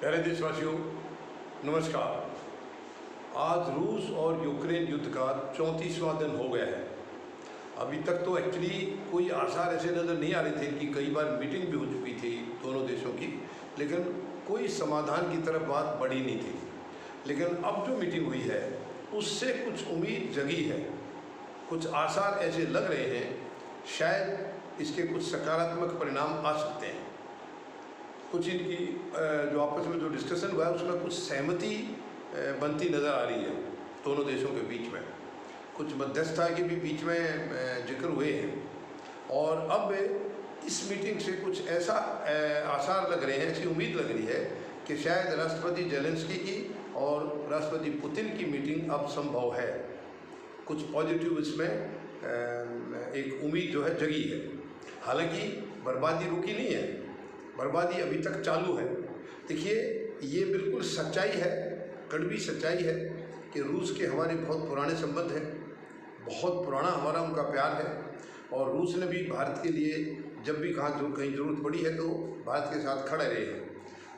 प्यारे देशवासियों, नमस्कार। आज रूस और यूक्रेन युद्ध का 34वां दिन हो गया है। अभी तक तो एक्चुअली कोई आसार ऐसे नज़र नहीं आ रहे थे कि कई बार मीटिंग भी हो चुकी थी दोनों देशों की, लेकिन कोई समाधान की तरफ बात बढ़ी नहीं थी। लेकिन अब जो मीटिंग हुई है उससे कुछ उम्मीद जगी है, कुछ आसार ऐसे लग रहे हैं शायद इसके कुछ सकारात्मक परिणाम आ सकते हैं। कुछ इनकी जो आपस में जो डिस्कशन हुआ है उसमें कुछ सहमति बनती नज़र आ रही है दोनों देशों के बीच में। कुछ मध्यस्थता के भी बीच में जिक्र हुए हैं और अब इस मीटिंग से कुछ ऐसा आसार लग रहे हैं, ऐसी उम्मीद लग रही है कि शायद राष्ट्रपति जेलेंस्की की और राष्ट्रपति पुतिन की मीटिंग अब संभव है। कुछ पॉजिटिव इसमें एक उम्मीद जो है जगी है। हालांकि बर्बादी रुकी नहीं है, बर्बादी अभी तक चालू है। देखिए, ये बिल्कुल सच्चाई है, कड़वी सच्चाई है कि रूस के हमारे बहुत पुराने संबंध हैं, बहुत पुराना हमारा उनका प्यार है और रूस ने भी भारत के लिए जब भी कहीं ज़रूरत पड़ी है तो भारत के साथ खड़े रहे हैं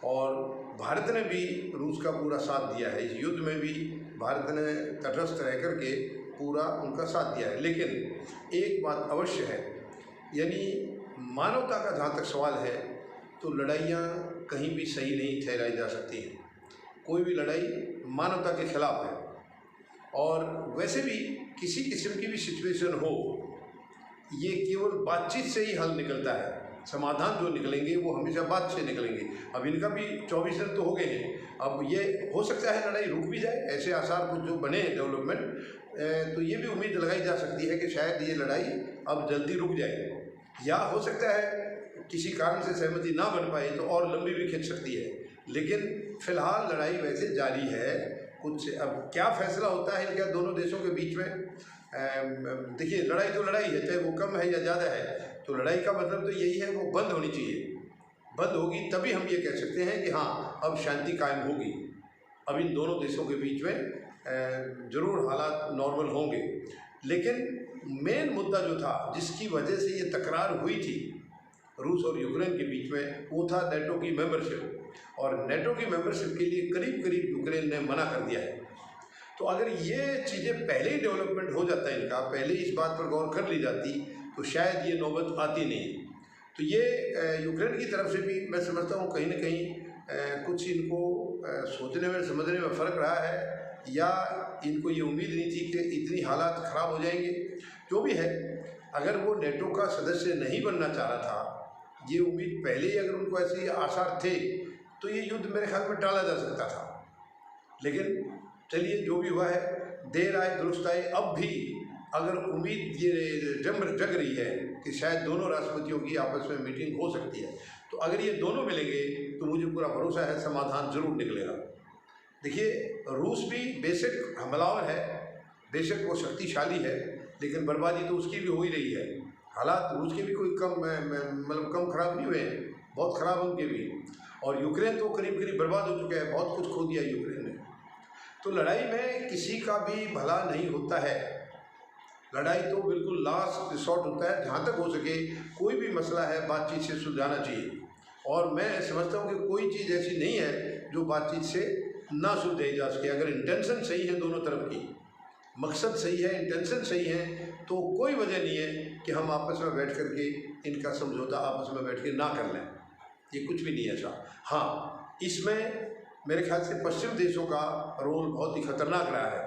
और भारत ने भी रूस का पूरा साथ दिया है। इस युद्ध में भी भारत ने तटस्थ रह कर के पूरा उनका साथ दिया है। लेकिन एक बात अवश्य है, यानी मानवता का जहाँ तक सवाल है तो लड़ाइयाँ कहीं भी सही नहीं ठहराई जा सकती हैं। कोई भी लड़ाई मानवता के खिलाफ है और वैसे भी किसी किस्म की भी सिचुएशन हो, ये केवल बातचीत से ही हल निकलता है। समाधान जो निकलेंगे वो हमेशा बात से निकलेंगे। अब इनका भी 24 दिन तो हो गए हैं, अब ये हो सकता है लड़ाई रुक भी जाए, ऐसे आसार कुछ जो बने डेवलपमेंट, तो ये भी उम्मीद लगाई जा सकती है कि शायद ये लड़ाई अब जल्दी रुक जाए, या हो सकता है किसी कारण से सहमति ना बन पाए तो और लंबी भी खिंच सकती है। लेकिन फिलहाल लड़ाई वैसे जारी है। कुछ अब क्या फैसला होता है इनके दोनों देशों के बीच में, देखिए लड़ाई तो लड़ाई है, चाहे वो कम है या ज़्यादा है, तो लड़ाई का मतलब तो यही है वो बंद होनी चाहिए। बंद होगी तभी हम ये कह सकते हैं कि हाँ अब शांति कायम होगी। अब इन दोनों देशों के बीच में ज़रूर हालात नॉर्मल होंगे। लेकिन मेन मुद्दा जो था जिसकी वजह से ये तकरार हुई थी रूस और यूक्रेन के बीच में, वो था नेटो की मेंबरशिप। और नेटो की मेंबरशिप के लिए करीब करीब यूक्रेन ने मना कर दिया है। तो अगर ये चीज़ें पहले ही डेवलपमेंट हो जाता है, इनका पहले इस बात पर गौर कर ली जाती तो शायद ये नौबत आती नहीं। तो ये यूक्रेन की तरफ से भी मैं समझता हूँ कहीं ना कहीं कुछ इनको सोचने में समझने में फ़र्क रहा है, या इनको ये उम्मीद नहीं थी कि इतनी हालात ख़राब हो जाएंगे। जो भी है, अगर वो नेटो का सदस्य नहीं बनना चाह रहा था, ये उम्मीद पहले ही अगर उनको ऐसे आसार थे तो ये युद्ध मेरे ख्याल में टाला जा सकता था। लेकिन चलिए, जो भी हुआ है, देर आए दुरुस्त आए। अब भी अगर उम्मीद ये जग रही है कि शायद दोनों राष्ट्रपतियों की आपस में मीटिंग हो सकती है, तो अगर ये दोनों मिलेंगे तो मुझे पूरा भरोसा है समाधान जरूर निकलेगा। देखिए, रूस भी बेशक हमलावर है, बेशक वो शक्तिशाली है, लेकिन बर्बादी तो उसकी भी हो ही रही है। हालात रूस के भी कोई कम खराब नहीं हुए हैं, बहुत ख़राब उनके भी। और यूक्रेन तो करीब करीब बर्बाद हो चुका है, बहुत कुछ खो दिया यूक्रेन ने। तो लड़ाई में किसी का भी भला नहीं होता है। लड़ाई तो बिल्कुल लास्ट रिसॉर्ट होता है। जहाँ तक हो सके कोई भी मसला है बातचीत से सुलझाना चाहिए। और मैं समझता हूँ कि कोई चीज़ ऐसी नहीं है जो बातचीत से ना सुलझाई जा सके। अगर इंटेंशन सही है दोनों तरफ की, मकसद सही है, इंटेंशन सही है, तो कोई वजह नहीं है कि हम आपस में बैठ कर के इनका समझौता आपस में बैठ के ना कर लें। ये कुछ भी नहीं है ऐसा। हाँ, इसमें मेरे ख्याल से पश्चिम देशों का रोल बहुत ही खतरनाक रहा है।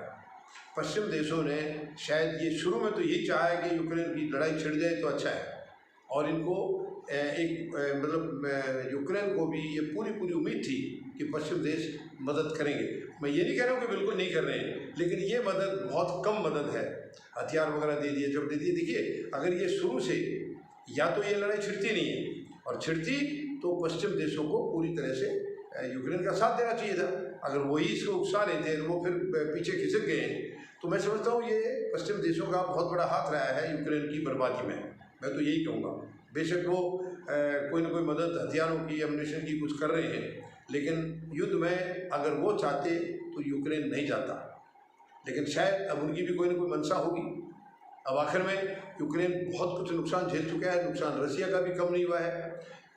पश्चिम देशों ने शायद ये शुरू में तो यही चाहा है कि यूक्रेन की लड़ाई छिड़ जाए तो अच्छा है, और इनको यूक्रेन को भी ये पूरी उम्मीद थी कि पश्चिम देश मदद करेंगे। मैं ये नहीं कह रहा हूँ कि बिल्कुल नहीं कर रहे हैं, लेकिन ये मदद बहुत कम मदद है। हथियार वगैरह दे दिए, जब दे दिए। देखिए, अगर ये शुरू से, या तो ये लड़ाई छिड़ती नहीं है, और छिड़ती तो पश्चिम देशों को पूरी तरह से यूक्रेन का साथ देना चाहिए था। अगर वही इसको उकसा रहे थे, वो फिर पीछे खिसक गए हैं, तो मैं समझता हूँ ये पश्चिम देशों का बहुत बड़ा हाथ रहा है यूक्रेन की बर्बादी में। मैं तो यही कहूँगा। बेशक वो कोई ना कोई मदद हथियारों की, एम्युनिशन की कुछ कर रहे हैं, लेकिन युद्ध में अगर वो चाहते तो यूक्रेन नहीं जाता। लेकिन शायद अब उनकी भी कोई ना कोई मंशा होगी। अब आखिर में यूक्रेन बहुत कुछ नुकसान झेल चुका है, नुकसान रसिया का भी कम नहीं हुआ है।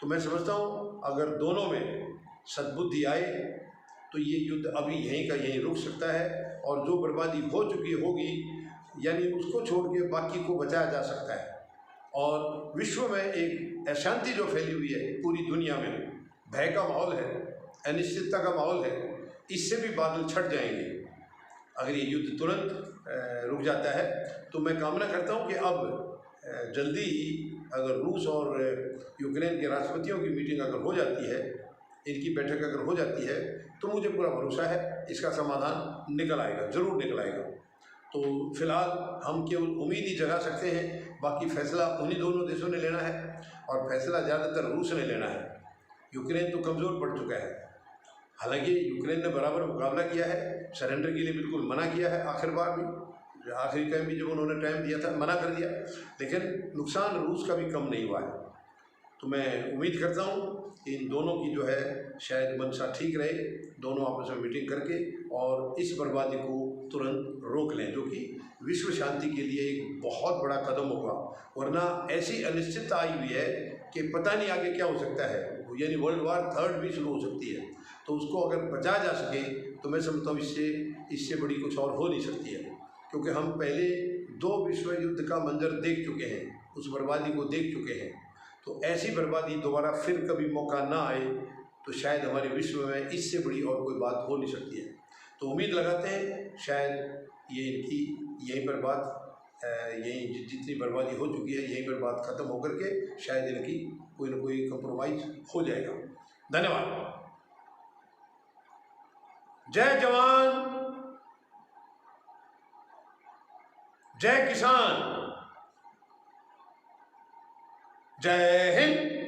तो मैं समझता हूँ अगर दोनों में सद्बुद्धि आए तो ये युद्ध अभी यहीं का यहीं रुक सकता है, और जो बर्बादी हो चुकी होगी यानी उसको छोड़ के बाकी को बचाया जा सकता है। और विश्व में एक अशांति जो फैली हुई है, पूरी दुनिया में भय का माहौल है, अनिश्चितता का माहौल है, इससे भी बादल छट जाएंगे अगर ये युद्ध तुरंत रुक जाता है। तो मैं कामना करता हूँ कि अब जल्दी ही अगर रूस और यूक्रेन के राष्ट्रपतियों की मीटिंग अगर हो जाती है, इनकी बैठक अगर हो जाती है, तो मुझे पूरा भरोसा है इसका समाधान निकल आएगा, ज़रूर निकल आएगा। तो फिलहाल हम केवल उम्मीद ही जगा सकते हैं, बाकी फैसला उन्हीं दोनों देशों ने लेना है, और फैसला ज़्यादातर रूस ने लेना है। यूक्रेन तो कमज़ोर पड़ चुका है, हालांकि यूक्रेन ने बराबर मुकाबला किया है, सरेंडर के लिए बिल्कुल मना किया है, आखिरी टाइम भी जब उन्होंने टाइम दिया था मना कर दिया, लेकिन नुकसान रूस का भी कम नहीं हुआ है। तो मैं उम्मीद करता हूँ कि इन दोनों की जो है शायद मंशा ठीक रहे, दोनों आपस में मीटिंग करके और इस बर्बादी को तुरंत रोक लें, जो कि विश्व शांति के लिए एक बहुत बड़ा कदम होगा। वरना ऐसी अनिश्चितता आई हुई है कि पता नहीं आगे क्या हो सकता है, यानी वर्ल्ड वार 3 भी शुरू हो सकती है। तो उसको अगर बचाया जा सके तो मैं समझता हूँ इससे बड़ी कुछ और हो नहीं सकती है, क्योंकि हम पहले 2 विश्व युद्ध का मंजर देख चुके हैं, उस बर्बादी को देख चुके हैं। तो ऐसी बर्बादी दोबारा फिर कभी मौका ना आए तो शायद हमारे विश्व में इससे बड़ी और कोई बात हो नहीं सकती है। तो उम्मीद लगाते हैं शायद ये इनकी यहीं पर बात यहीं जितनी बर्बादी हो चुकी है यहीं पर बात ख़त्म होकर के शायद इनकी कोई ना कोई कंप्रोमाइज़ हो जाएगा। धन्यवाद। जय जवान, जय किसान, जय हिंद।